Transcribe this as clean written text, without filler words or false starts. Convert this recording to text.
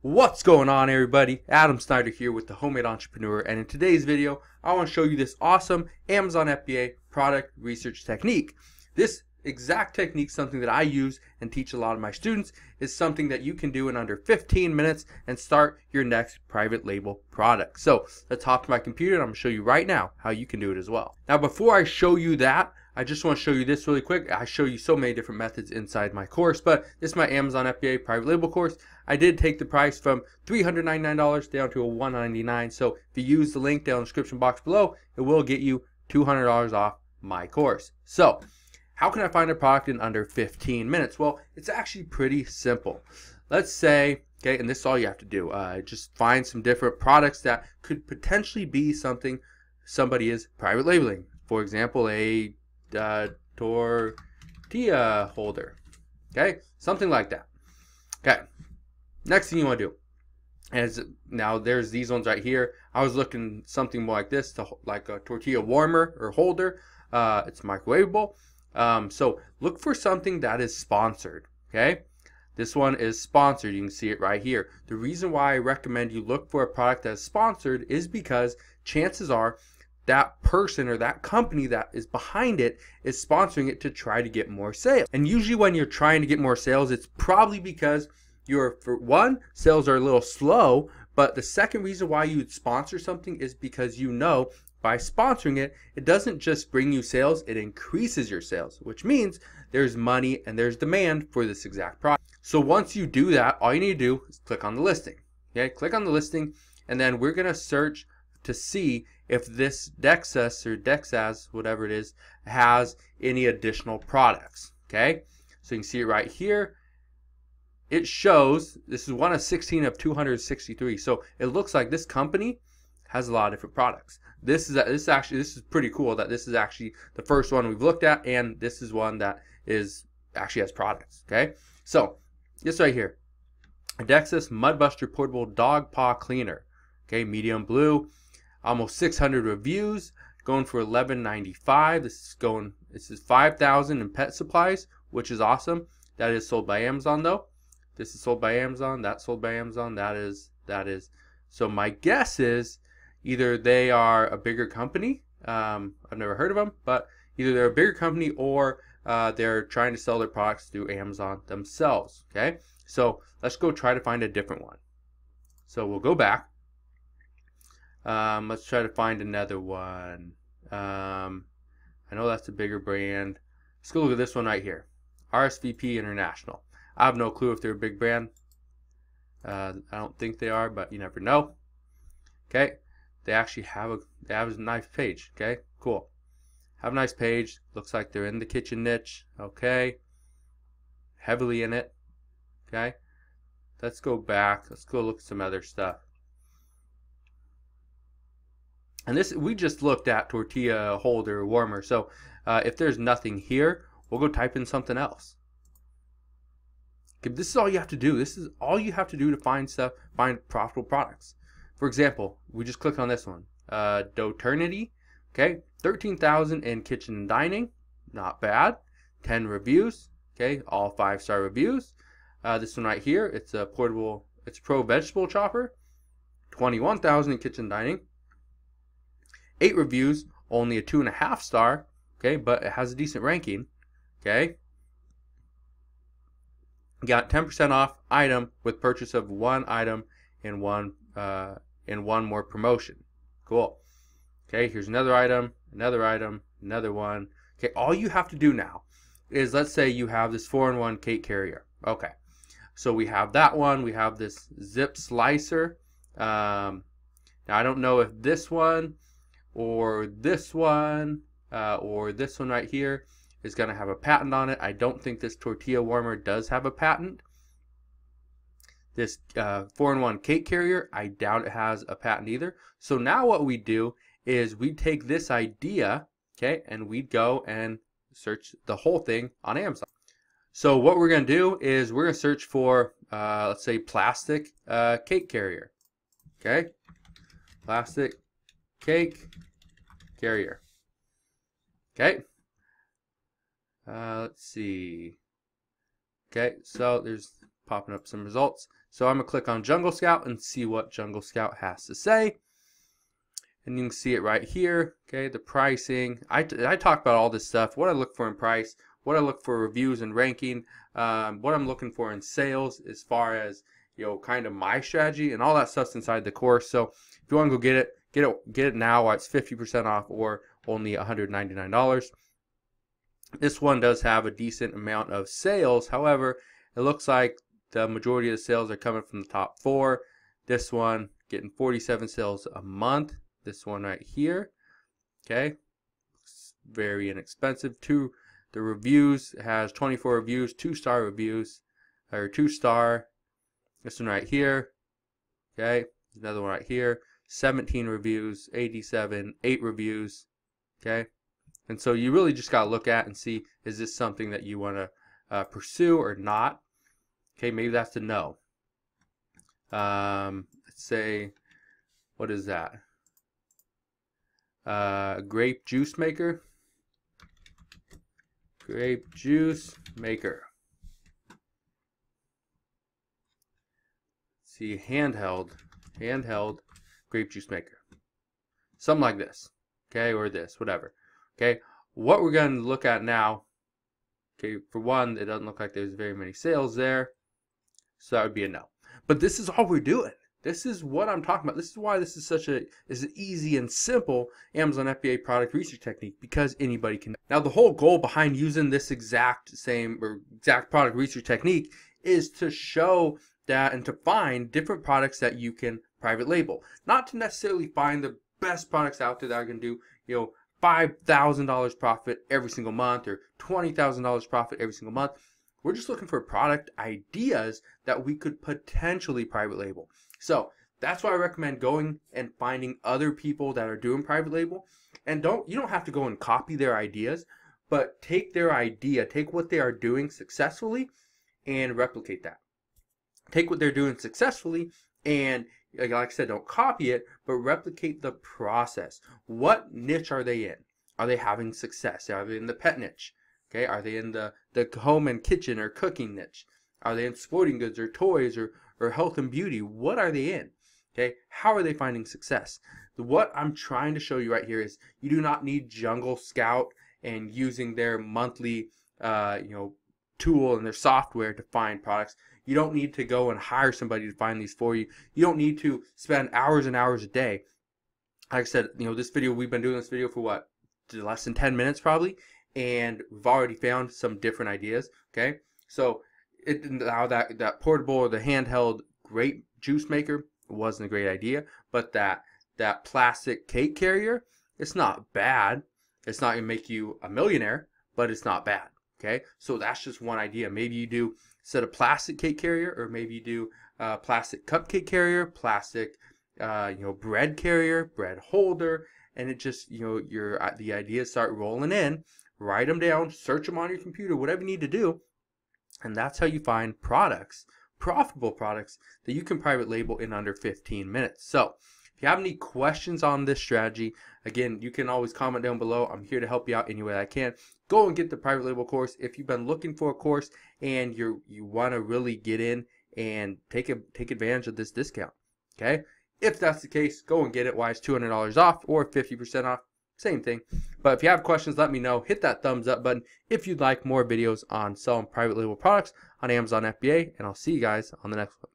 What's going on, everybody? Adam Snyder here with the Homemade Entrepreneur, and in today's video I want to show you this awesome Amazon FBA product research technique. This exact technique, something that I use and teach a lot of my students, is something that you can do in under 15 minutes and start your next private label product. So let's hop to my computer and I'm going to show you right now how you can do it as well. Now before I show you that, I just want to show you this really quick. I show you so many different methods inside my course, but this is my Amazon FBA private label course. I did take the price from $399 down to $199. So if you use the link down in the description box below, it will get you $200 off my course. So how can I find a product in under 15 minutes? Well, it's actually pretty simple. Let's say, okay, and this is all you have to do. Just find some different products that could potentially be something somebody is private labeling. For example, a tortilla holder, okay, something like that. Okay, next thing you want to do is, now there's these ones right here. I was looking something more like this, like a tortilla warmer or holder. It's microwavable. So look for something that is sponsored. Okay, this one is sponsored. You can see it right here. The reason why I recommend you look for a product that is sponsored is because chances are that person or that company that is behind it is sponsoring it to try to get more sales. And usually when you're trying to get more sales, it's probably because for one, sales are a little slow, but the second reason why you would sponsor something is because you know by sponsoring it, it doesn't just bring you sales, it increases your sales, which means there's money and there's demand for this exact product. So once you do that, all you need to do is click on the listing. Okay, click on the listing, and then we're gonna search to see if this Dexas or Dexas, whatever it is, has any additional products. Okay, so you can see it right here. It shows this is one of 16 of 263. So it looks like this company has a lot of different products. This is pretty cool that this is actually the first one we've looked at, and this is one that actually has products. Okay, so this right here, a Dexas Mudbuster Portable Dog Paw Cleaner. Okay, medium blue. Almost 600 reviews, going for $11.95. This is 5,000 in pet supplies, which is awesome. That is sold by Amazon though. This is sold by Amazon. That's sold by Amazon. That is. So my guess is either they are a bigger company. I've never heard of them, but either they're a bigger company or they're trying to sell their products through Amazon themselves. Okay, so let's go try to find a different one. So we'll go back. Let's try to find another one. I know that's a bigger brand. Let's go look at this one right here. RSVP International. I have no clue if they're a big brand. I don't think they are, but you never know. Okay, they actually have a nice page. Okay, cool. Have a nice page. Looks like they're in the kitchen niche. Okay, heavily in it. Okay, let's go back. Let's go look at some other stuff. And this, we just looked at tortilla holder warmer. So if there's nothing here, we'll go type in something else. Okay, this is all you have to do. This is all you have to do to find profitable products. For example, we just clicked on this one, Doternity. Okay, 13,000 in kitchen and dining, not bad. 10 reviews. Okay, all 5-star reviews. This one right here, it's a portable, it's pro vegetable chopper. 21,000 in kitchen and dining. 8 reviews, only a 2.5 star, okay, but it has a decent ranking. Okay, got 10% off item with purchase of one item in one more promotion. Cool. Okay, here's another item, another one. Okay, all you have to do now is, let's say you have this 4-in-1 cake carrier. Okay, so we have that one. We have this zip slicer. Now I don't know if this one or this one right here is going to have a patent on it. I don't think this tortilla warmer does have a patent. This 4-in-1 cake carrier, I doubt it has a patent either. So now what we do is we take this idea, okay, and we go and search the whole thing on Amazon. So what we're going to do is we're going to search for, let's say, plastic cake carrier. Okay, plastic cake carrier. Okay, let's see. Okay, so there's popping up some results. So I'm going to click on Jungle Scout and see what Jungle Scout has to say. And you can see it right here, okay, the pricing. I talk about all this stuff, what I look for in price, what I look for reviews and ranking, what I'm looking for in sales as far as, you know, kind of my strategy, and all that stuff's inside the course. So if you want to go get it now while it's 50% off or only $199. This one does have a decent amount of sales. However, it looks like the majority of the sales are coming from the top 4. This one getting 47 sales a month. This one right here, okay, it's very inexpensive. The reviews has 24 reviews, 2-star reviews, or 2-star. This one right here, okay, another one right here, 17 reviews, 87, 8 reviews, okay. And so you really just gotta look at and see, is this something that you want to pursue or not? Okay, maybe that's a no. Let's say, what is that? Grape juice maker. Grape juice maker. See, handheld grape juice maker. Something like this, okay, or this, whatever. Okay, what we're going to look at now, okay, for one, it doesn't look like there's very many sales there, so that would be a no. But this is all we're doing. This is what I'm talking about. This is why this is such an easy and simple Amazon FBA product research technique, because anybody can. Now, the whole goal behind using this exact product research technique is to show that and to find different products that you can private label. Not to necessarily find the best products out there that are going to do, you know, $5,000 profit every single month or $20,000 profit every single month. We're just looking for product ideas that we could potentially private label. So that's why I recommend going and finding other people that are doing private label. And you don't have to go and copy their ideas, but take their idea, take what they are doing successfully and replicate that. Take what they're doing successfully and, like I said, don't copy it, but replicate the process. What niche are they in? Are they having success? Are they in the pet niche? Okay, are they in the home and kitchen or cooking niche? Are they in sporting goods or toys or health and beauty? What are they in? Okay, how are they finding success? What I'm trying to show you right here is you do not need Jungle Scout and using their monthly tool and their software to find products. You don't need to go and hire somebody to find these for you. You don't need to spend hours and hours a day. Like I said, we've been doing this video for what? Less than 10 minutes probably. And we've already found some different ideas, okay? So now that portable or the handheld grape juice maker wasn't a great idea, but that plastic cake carrier, it's not bad. It's not gonna make you a millionaire, but it's not bad, okay? So that's just one idea. Maybe you do, instead of plastic cake carrier, or maybe you do plastic cupcake carrier, plastic bread carrier, bread holder, and it just, the ideas start rolling in. Write them down, search them on your computer, whatever you need to do. And that's how you find products, profitable products, that you can private label in under 15 minutes. So if you have any questions on this strategy, again, you can always comment down below. I'm here to help you out any way I can. Go and get the private label course. If you've been looking for a course and you want to really get in and take advantage of this discount, okay? If that's the case, go and get it. Why it's $200 off or 50% off. Same thing. But if you have questions, let me know. Hit that thumbs up button if you'd like more videos on selling private label products on Amazon FBA, and I'll see you guys on the next one.